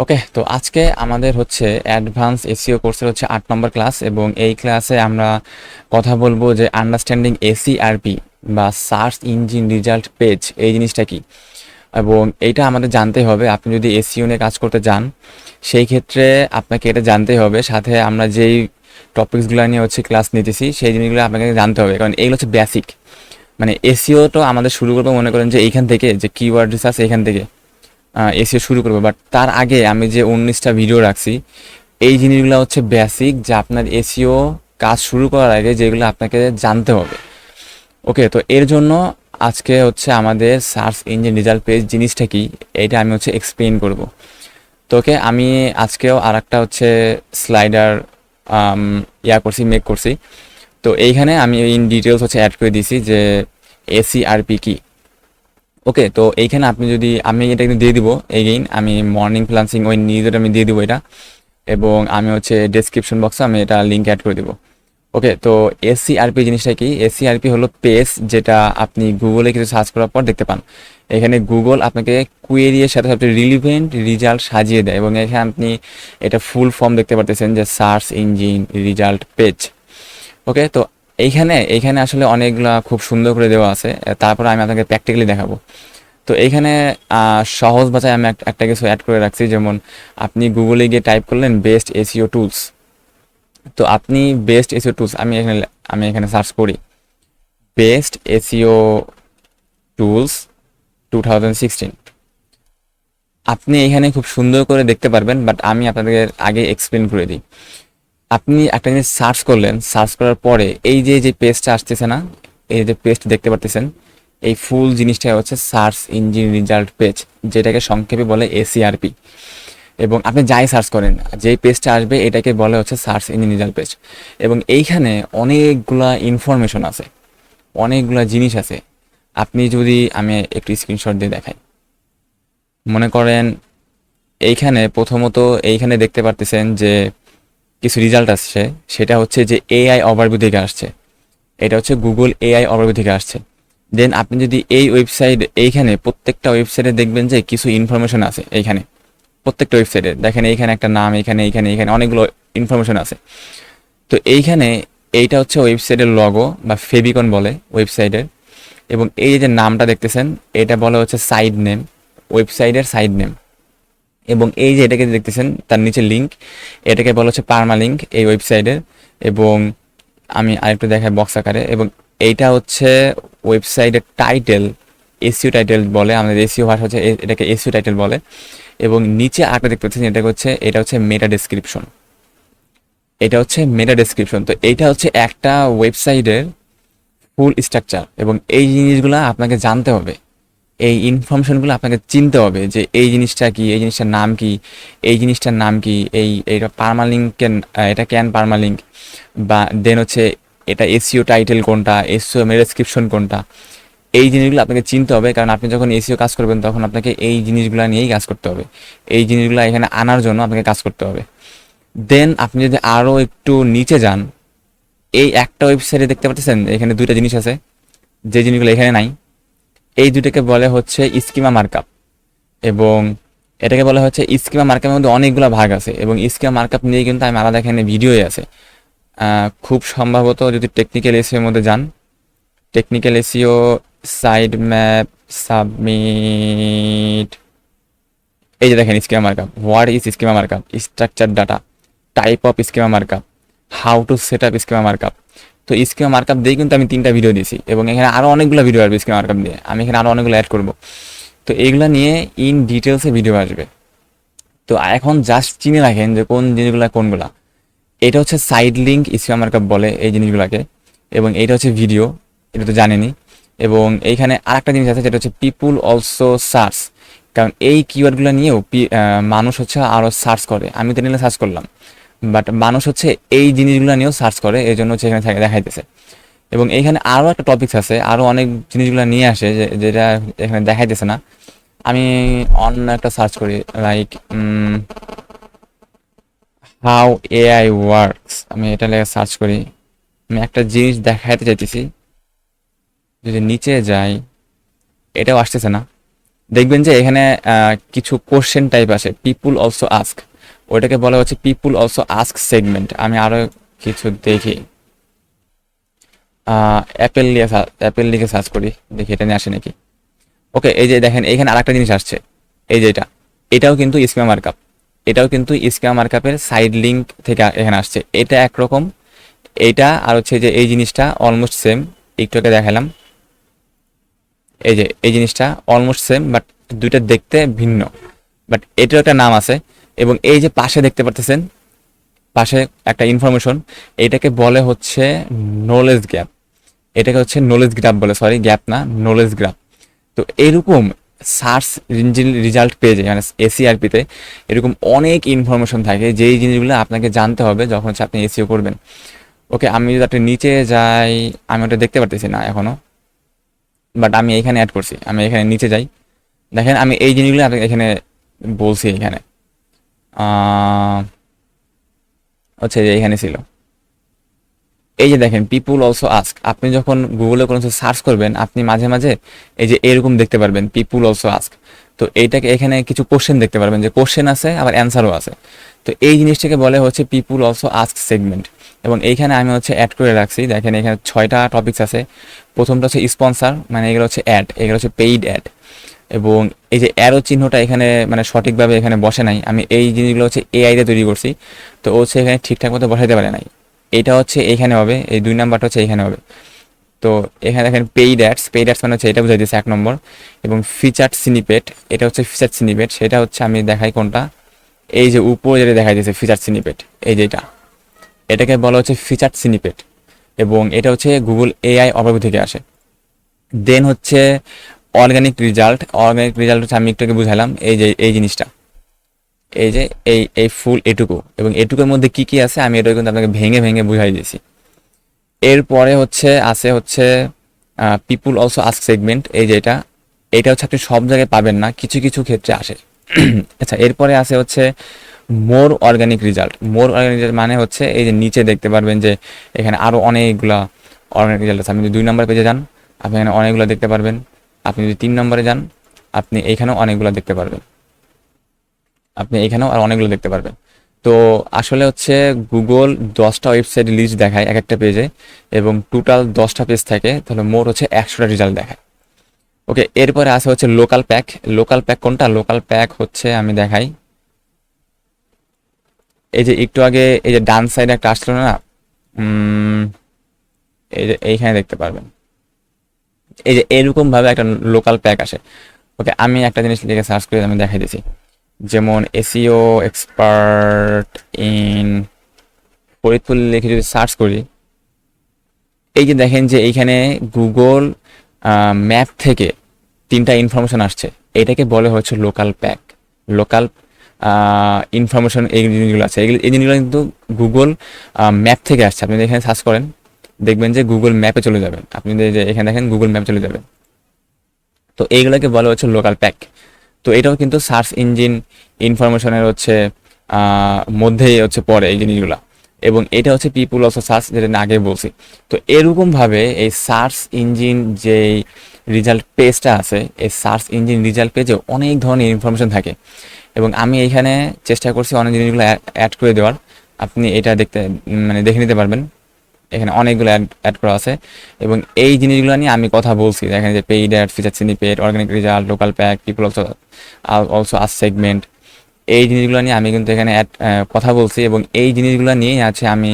ওকে, তো আজকে আমাদের হচ্ছে অ্যাডভান্স এসইও কোর্সের হচ্ছে 8 নম্বর ক্লাস, এবং এই ক্লাসে আমরা কথা বলবো যে আন্ডারস্ট্যান্ডিং এসইআরপি বা সার্চ ইঞ্জিন রেজাল্ট পেজ এই জিনিসটা কি, এবং এইটা আমাদের জানতে হবে। আপনি যদি এসইও নিয়ে কাজ করতে যান সেই ক্ষেত্রে আপনাকে এটা জানতে হবে, সাথে আমরা যেই টপিকসগুলো নিয়ে হচ্ছে ক্লাস নিতেছি সেই জিনিসগুলো আপনাকে জানতে হবে, কারণ এইগুলো হচ্ছে বেসিক। মানে এসইও তো আমাদের শুরু করবো মনে করেন যে এইখান থেকে, যে কিওয়ার্ড রিসার্চ এইখান থেকে এসিও শুরু করবো। বাট তার আগে আমি যে 19টা ভিডিও রাখছি এই জিনিসগুলো হচ্ছে বেসিক, যা আপনার এসিও কাজ শুরু করার আগে যেগুলো আপনাকে জানতে হবে। ওকে, তো এর জন্য আজকে হচ্ছে আমাদের সার্চ ইঞ্জিন রেজাল্ট পেজ জিনিসটা কি এইটা আমি হচ্ছে এক্সপ্লেন করব। তো ওকে, আমি আজকেও আর একটা হচ্ছে স্লাইডার করছি, মেক করছি। তো এইখানে আমি ইন ডিটেলস হচ্ছে অ্যাড করে দিয়েছি যে এসিআরপি কি। ওকে, তো এইখানে আপনি যদি, আমি এটা কিন্তু দিয়ে দিব এগেইন, আমি মর্নিং ফ্লান্সিং ওই নিউজের আমি দিয়ে দিব এটা, এবং আমি হচ্ছে ডেসক্রিপশন বক্সে আমি এটা লিঙ্ক অ্যাড করে দিব। ওকে, তো এসসিআরপি জিনিসটা কি? এসসিআরপি হলো পেজ যেটা আপনি গুগলে কিছু সার্চ করার পর দেখতে পান। এখানে গুগল আপনাকে কুয়েরি এর সাথে সাথে রিলিভেন্ট রেজাল্ট সাজিয়ে দেয়, এবং এখানে আপনি এটা ফুল ফর্ম দেখতে পারতেছেন যে সার্চ ইঞ্জিন রেজাল্ট পেজ। ওকে, তো এইখানে এইখানে আসলে অনেকগুলা খুব সুন্দর করে দেওয়া আছে, তারপরে আমি আপনাকে প্র্যাকটিক্যালি দেখাবো। তো এইখানে সহজ ভাষায় আমি একটা কিছু অ্যাড করে রাখছি, যেমন আপনি গুগলে গিয়ে টাইপ করলেন বেস্ট এসইও টুলস। তো আপনি বেস্ট এসইও টুলস, আমি এখানে সার্চ করি বেস্ট এসইও টুলস 2016। আপনি এখানে খুব সুন্দর করে দেখতে পারবেন, বাট আমি আপনাদের আগে এক্সপ্লেন করে দিই। আপনি একটা জিনিস সার্চ করলেন, সার্চ করার পরে এই যে যে পেজটা আসতেছে না, এই যে পেজটা দেখতে পারতেছেন, এই ফুল জিনিসটা হচ্ছে সার্চ ইঞ্জিন রেজাল্ট পেজ, যেটাকে সংক্ষেপে বলে এসিআরপি। এবং আপনি যাই সার্চ করেন, যেই পেজটা আসবে এটাকে বলে হচ্ছে সার্চ ইঞ্জিন রেজাল্ট পেজ। এবং এইখানে অনেকগুলা ইনফরমেশন আছে, অনেকগুলা জিনিস আছে। আপনি যদি, আমি একটু স্ক্রিনশট দিয়ে দেখাই, মনে করেন এইখানে প্রথমত এইখানে দেখতে পারতেছেন যে কিছু রেজাল্ট আসছে, সেটা হচ্ছে যে এআই ওভারভিউ থেকে আসছে। এটা হচ্ছে গুগল এআই ওভারভিউ থেকে আসছে। দেন আপনি যদি এই ওয়েবসাইট, এইখানে প্রত্যেকটা ওয়েবসাইটে দেখবেন যে কিছু ইনফরমেশন আছে। এইখানে প্রত্যেকটা ওয়েবসাইটে দেখেন, এইখানে একটা নাম, এইখানে এইখানে এইখানে অনেকগুলো ইনফরমেশন আছে। তো এইখানে এইটা হচ্ছে ওয়েবসাইটের লগো বা ফেবিকন বলে ওয়েবসাইটের, এবং এই যে নামটা দেখতেছেন এটা বলা হচ্ছে সাইড নেম, ওয়েবসাইটের সাইড নেম। এবং এই যে এটাকে দেখতেছেন তার নিচে লিঙ্ক, এটাকে বলা হচ্ছে পার্মা লিঙ্ক এই ওয়েবসাইটের। এবং আমি আরেকটু দেখাই বক্স আকারে, এবং এইটা হচ্ছে ওয়েবসাইটের টাইটেল, এসইও টাইটেল বলে, আমাদের এসইও ভাষা হচ্ছে এটাকে এসইও টাইটেল বলে। এবং নিচে আরেকটা দেখতে পাচ্ছেন, এটা হচ্ছে মেটা ডেসক্রিপশন, এটা হচ্ছে মেটা ডেসক্রিপশন। তো এইটা হচ্ছে একটা ওয়েবসাইটের ফুল স্ট্রাকচার, এবং এই জিনিসগুলো আপনাকে জানতে হবে, এই ইনফরমেশনগুলো আপনাকে চিনতে হবে যে এই জিনিসটা কি, এই জিনিসটার নাম কি, এই জিনিসটার নাম কি, এইটা পার্মালিঙ্ক কেন, এটা ক্যান পার্মালিঙ্ক, বা দেন হচ্ছে এটা এসইও টাইটেল কোনটা, এসইও ডেসক্রিপশন কোনটা। এই জিনিসগুলো আপনাকে চিনতে হবে, কারণ আপনি যখন এসইও কাজ করবেন তখন আপনাকে এই জিনিসগুলো নিয়েই কাজ করতে হবে। এই জিনিসগুলো এখানে আনার জন্য আপনাকে কাজ করতে হবে। দেন আপনি যদি আরও একটু নিচে যান, এই একটা ওয়েবসাইটে দেখতে পাচ্ছেন এখানে দুইটা জিনিস আছে, যে জিনিসগুলো এখানে নাই। এই দুটোকে বলে হচ্ছে স্কিমা মার্কআপ, এবং এটাকে বলা হচ্ছে স্কিমা মার্কআপের মধ্যে অনেকগুলো ভাগ আছে, এবং স্কিমা মার্কআপ নিয়ে কিন্তু আমি আলাদা এখানে ভিডিওই আছে। খুব সম্ভবত যদি টেকনিক্যাল এসইওর মধ্যে যান, technical SEO sitemap submit, এই যে দেখেন schema markup, what is schema markup, structure data, type of schema markup, how to set up schema markup. তো স্কিমা মার্কআপ দিয়ে কিন্তু আমি 3টা ভিডিও দিয়েছি, এবং এখানে আরও অনেকগুলো ভিডিও আসবে স্কিমা মার্কআপ দিয়ে, আমি এখানে আরও অনেকগুলো অ্যাড করব। তো এইগুলো নিয়ে ইন ডিটেলসে ভিডিও আসবে। তো এখন জাস্ট চিনে রাখেন যে কোন জিনিসগুলো কোনগুলা। এটা হচ্ছে সাইড লিঙ্ক, স্কিমা মার্কআপ বলে এই জিনিসগুলোকে, এবং এইটা হচ্ছে ভিডিও, এটা তো জানেনই। এবং এইখানে আরেকটা জিনিস আছে যেটা হচ্ছে পিপুল অলসো সার্চ, কারণ এই কিওয়ার্ডগুলো নিয়েও মানুষ হচ্ছে আরও সার্চ করে। আমি তো নিলে সার্চ করলাম, বাট মানুষ হচ্ছে এই জিনিসগুলো নিয়েও সার্চ করে, এই জন্য হচ্ছে এখানে দেখাইতেছে। এবং এইখানে আরও একটা টপিকস আছে, আরও অনেক জিনিসগুলো নিয়ে আসে যেটা এখানে দেখাইতেছে না। আমি অন্য একটা সার্চ করি, লাইক হাউ এআই ওয়ার্কস, আমি এটা লেগে সার্চ করি। আমি একটা জিনিস দেখাইতে চাইতেছি, যদি নিচে যাই এটাও আসতেছে না, দেখবেন যে এখানে কিছু কোশ্চেন টাইপ আসে, পিপুল অলসো আস্ক, ওইটাকে বলা হচ্ছে পিপুল অলসো আস্ক সেগমেন্ট। আমি আরো কিছু দেখি, অ্যাপেল লিখে সার্চ করি, দেখি এটা নিয়ে আসে নাকি। ওকে, এই যে দেখেন এখানে আরেকটা জিনিস আসছে, এই যে এটাও কিন্তু স্কিমা মার্কআপ, এটাও কিন্তু স্কিমা মার্কআপের সাইড লিঙ্ক থেকে এখানে আসছে। এটা একরকম, এইটা আর হচ্ছে যে এই জিনিসটা অলমোস্ট সেম, একটু আগে দেখালাম। এই যে এই জিনিসটা অলমোস্ট সেম, বাট দুইটা দেখতে ভিন্ন, বাট এটার একটা নাম আছে। এবং এই যে পাশে দেখতে পারতেছেন, পাশে একটা ইনফরমেশন, এটাকে বলে হচ্ছে নলেজ গ্যাপ, এটাকে হচ্ছে নলেজ গ্রাফ বলে, সরি গ্যাপ না, নলেজ গ্রাফ। তো এরকম সার্চ ইঞ্জিন রেজাল্ট পেজে মানে এসিআরপিতে এরকম অনেক ইনফরমেশন থাকে, যেই জিনিসগুলো আপনাকে জানতে হবে যখন হচ্ছে আপনি এসিও করবেন। ওকে, আমি যদি একটা নিচে যাই, আমি ওটা দেখতে পারতেছি না এখনো, বাট আমি এখানে অ্যাড করছি, আমি এখানে নিচে যাই, দেখেন আমি এই জিনিসগুলো আপনাকে এখানে বলছি। এখানে হচ্ছে যে এখানে ছিল, এই যে দেখেন পিপুল অলসো আস্ক, আপনি যখন গুগলে কোনো কিছু সার্চ করবেন আপনি মাঝে মাঝে এই যে এরকম দেখতে পারবেন পিপুল অলসো আস্ক। তো এইটাকে এখানে কিছু কোশ্চেন দেখতে পারবেন, যে কোশ্চেন আছে আবার অ্যান্সারও আছে। তো এই জিনিসটাকে বলে হচ্ছে পিপুল অলসো আস্ক সেগমেন্ট। এবং এইখানে আমি হচ্ছে অ্যাড করে রাখছি, দেখেন এখানে 6টা টপিকস আছে। প্রথমটা হচ্ছে স্পন্সার, মানে এগুলো হচ্ছে অ্যাড, এগুলো হচ্ছে পেইড অ্যাড। এবং এই যে অ্যারো চিহ্নটা এখানে মানে সঠিকভাবে এখানে বসে নাই, আমি এই জিনিসগুলো হচ্ছে এআই দিয়ে তৈরি করছি, তো ও হচ্ছে এখানে ঠিকঠাক মতো বসাইতে পারে নাই। এটা হচ্ছে এইখানে হবে, এই 2 নাম্বারটা হচ্ছে এখানে হবে। তো এখানে দেখেন পেইড অ্যাডস মানে হচ্ছে এটা বুঝাই দিয়েছে 1 নম্বর। এবং ফিচার্ড সিনিপেট, এটা হচ্ছে ফিচার্ড সিনিপেট, সেটা হচ্ছে আমি দেখাই কোনটা, এই যে উপরে যেটা দেখাই দিয়েছে ফিচার্ড সিনিপেট, এই যে এটাকে বলা হচ্ছে ফিচার্ড সিনিপেট। এবং এটা হচ্ছে গুগল এআই ওভারভিউ থেকে আসে। দেন হচ্ছে অর্গানিক রেজাল্ট হচ্ছে আমি একটু আগে বুঝালাম, এই যে এই জিনিসটা, এই যে এই ফুল এটুকু, এবং এটুকুর মধ্যে কি কি আছে আমি এটা কিন্তু আপনাকে ভেঙে ভেঙে বুঝাই দিয়েছি। এরপরে হচ্ছে পিপুল অলসো আস্ক সেগমেন্ট, এই যে এটা হচ্ছে আপনি সব জায়গায় পাবেন না, কিছু কিছু ক্ষেত্রে আসে। আচ্ছা, এরপরে হচ্ছে মোর অর্গানিক রেজাল্ট মানে হচ্ছে এই যে নিচে দেখতে পারবেন যে এখানে আরো অনেকগুলা অর্গানিক রেজাল্ট আছে। আপনি যদি 2 নম্বর পেজে যান আপনি এখানে অনেকগুলো দেখতে পারবেন, আপনি যদি 3 নম্বরে যান আপনি এইখানেও অনেকগুলো দেখতে পারবেন, আপনি এখানেও আর অনেকগুলো দেখতে পারবেন। তো আসলে হচ্ছে গুগল 10টা ওয়েবসাইট লিস্ট দেখায় এক একটা পেজে, এবং টোটাল 10টা পেজ থাকে, তাহলে মোট হচ্ছে 100টা রেজাল্ট দেখায়। ওকে, এরপরে হচ্ছে লোকাল প্যাক কোনটা, লোকাল প্যাক হচ্ছে আমি দেখাই, এই যে একটু আগে এই যে ডান সাইডে একটা আসলো না, এই যে এইখানে দেখতে পারবেন, এই যে এরকম ভাবে একটা লোকাল প্যাক আসে। ওকে, আমি একটা জিনিস লিখে সার্চ করে আমি দেখাই দিছি, যেমন এসইও এক্সপার্ট ইন ফরিদপুর লিখে যদি সার্চ করি, এই যে দেখেন যে এইখানে গুগল ম্যাপ থেকে 3টা ইনফরমেশন আসছে, এটাকে বলে হচ্ছে লোকাল প্যাক, লোকাল ইনফরমেশন। এই জিনিসগুলো আছে, এই জিনিসগুলো কিন্তু গুগল ম্যাপ থেকে আসছে। আপনি এখানে সার্চ করেন দেখবেন যে গুগল ম্যাপে চলে যাবেন, আপনি যে এখানে দেখেন গুগল ম্যাপে চলে যাবেন। তো এইগুলোকে বলা হচ্ছে লোকাল প্যাক। তো এটাও কিন্তু সার্চ ইঞ্জিন ইনফরমেশনের হচ্ছে মধ্যেই হচ্ছে পড়ে এই জিনিসগুলা। এবং এটা হচ্ছে পিপুল অলসো সার্চ, যেটা আমি আগে বলছি। তো এরকমভাবে এই সার্চ ইঞ্জিন যে রেজাল্ট পেজটা আছে, এই সার্চ ইঞ্জিন রেজাল্ট পেজে অনেক ধরনের ইনফরমেশন থাকে, এবং আমি এইখানে চেষ্টা করছি অনেক জিনিসগুলো অ্যাড করে দেওয়ার। আপনি এটা মানে দেখে নিতে পারবেন, এখানে অনেকগুলো অ্যাড করা আছে। এবং এই জিনিসগুলো নিয়ে আমি কথা বলছি, দেখেন যে paid ad, feature snippet, organic result, local pack, people also ask segment, এই জিনিসগুলো নিয়ে আমি কিন্তু এখানে কথা বলছি, এবং এই জিনিসগুলো নিয়েই আছে আমি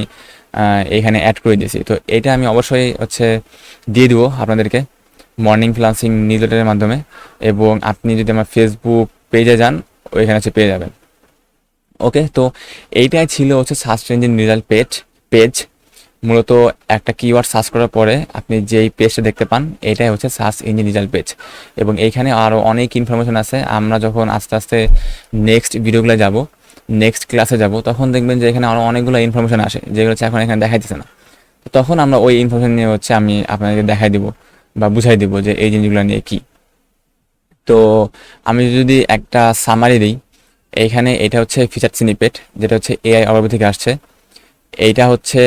এখানে অ্যাড করে দিয়েছি। তো এটা আমি অবশ্যই হচ্ছে দিয়ে দিব আপনাদেরকে মর্নিং ফ্রিল্যান্সিং নিউজলেটারের মাধ্যমে। এবং আপনি যদি আমার ফেসবুক পেজে যান ওইখানে হচ্ছে পেয়ে যাবেন। ওকে, তো এইটাই ছিল হচ্ছে সার্চ ইঞ্জিন রেজাল্ট পেজ। মূলত একটা কিওয়ার্ড সার্চ করার পরে আপনি যেই পেজটা দেখতে পান এটাই হচ্ছে সার্চ ইঞ্জিন রেজাল্ট পেজ। এবং এইখানে আরও অনেক ইনফরমেশন আছে। আমরা যখন আস্তে আস্তে নেক্সট ভিডিওগুলো যাব, নেক্সট ক্লাসে যাব, তখন দেখবেন যে এখানে আরও অনেকগুলো ইনফরমেশন আসে যেগুলো হচ্ছে এখন এখানে দেখাইতেছে না। তো তখন আমরা ওই ইনফরমেশন নিয়ে হচ্ছে আমি আপনাদেরকে দেখাই দিব বা বুঝাই দিব যে এই জিনিসগুলো নিয়ে কি। তো আমি যদি একটা সামারি দিই, এইখানে এটা হচ্ছে ফিচার স্নিপেট, যেটা হচ্ছে এআই ওভারভিউ থেকে আসছে। এইটা হচ্ছে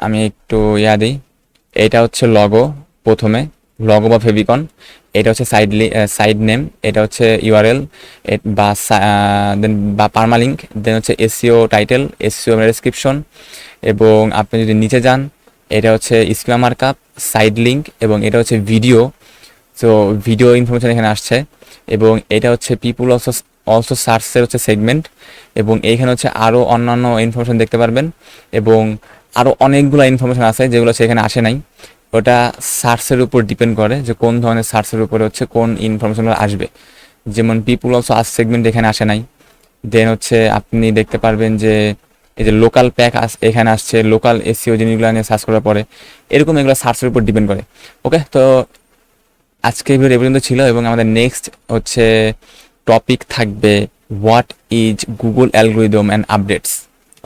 আমি একটু দিই, এটা হচ্ছে লগো প্রথমে, লগো বা ফেভিকন, এটা হচ্ছে সাইড নেম, এটা হচ্ছে ইউআরএল বা দেন বা পারমালিঙ্ক, দেন হচ্ছে এসইও টাইটেল, এসইও ডেসক্রিপশন, এবং আপনি যদি নিচে যান এটা হচ্ছে স্কিমা মার্কআপ, সাইড লিঙ্ক, এবং এটা হচ্ছে ভিডিও। সো ভিডিও ইনফরমেশন এখানে আসছে, এবং এটা হচ্ছে পিপুল অলসো সার্চের হচ্ছে সেগমেন্ট, এবং এইখানে হচ্ছে আরও অন্যান্য ইনফরমেশন দেখতে পারবেন, এবং আরও অনেকগুলো ইনফরমেশন আছে যেগুলো সেখানে আসে নাই। ওটা সার্চের উপর ডিপেন্ড করে যে কোন ধরনের সার্চের উপরে হচ্ছে কোন ইনফরমেশনগুলো আসবে। যেমন পিপুল অলসো আস সেগমেন্ট এখানে আসে নাই। দেন হচ্ছে আপনি দেখতে পারবেন যে এই যে লোকাল প্যাক এখানে আসছে, লোকাল এসইও জিনিসগুলো নিয়ে সার্চ করার পরে এরকম এগুলো সার্চের উপর ডিপেন্ড করে। ওকে, তো আজকে ভিডিও এ পর্যন্ত ছিল, এবং আমাদের নেক্সট হচ্ছে টপিক থাকবে what is Google algorithm and updates.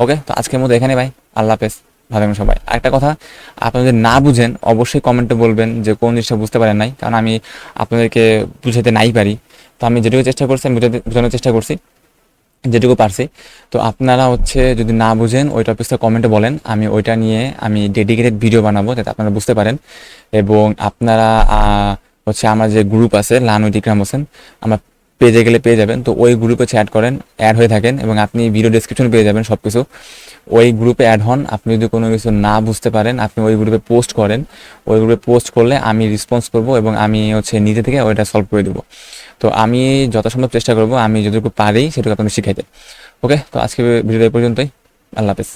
Okay, তো আজকের মতো এখানে ভাই, আল্লাহ হাফেজ, ভালো থাকবেন সবাই। আরেকটা কথা, আপনারা যদি না বুঝেন অবশ্যই কমেন্টে বলবেন যে কোন জিনিসটা বুঝতে পারেন নাই, কারণ আমি আপনাদেরকে বুঝাতে নাই পারি। তো আমি যেটুকু চেষ্টা করছি আমি বোঝানোর চেষ্টা করছি যেটুকু পারছি। তো আপনারা হচ্ছে যদি না বুঝেন ওই টপিকটা কমেন্টে বলেন, আমি ওইটা নিয়ে আমি ডেডিকেটেড ভিডিও বানাবো যাতে আপনারা বুঝতে পারেন। এবং আপনারা হচ্ছে আমার যে গ্রুপ আছে লার্ন উইথ ইকরাম হোসেন, আমার পেজে গেলে পেয়ে যাবেন। তো ওই গ্রুপে অ্যাড করেন, অ্যাড হয়ে থাকেন, এবং আপনি ভিডিও ডেসক্রিপশন পেয়ে যাবেন সব কিছু। ওই গ্রুপে অ্যাড হন। আপনি যদি কোনো কিছু না বুঝতে পারেন আপনি ওই গ্রুপে পোস্ট করেন, ওই গ্রুপে পোস্ট করলে আমি রেসপন্স করব, এবং আমি হচ্ছে নিজে থেকে ওইটা সলভ করে দেবো। তো আমি যথাসম্ভব চেষ্টা করব আমি যতটুকু পারি সেটুকু আপনাদের শিখাইতে। ওকে, তো আজকে ভিডিও এই পর্যন্তই। আল্লাহ হাফেজ।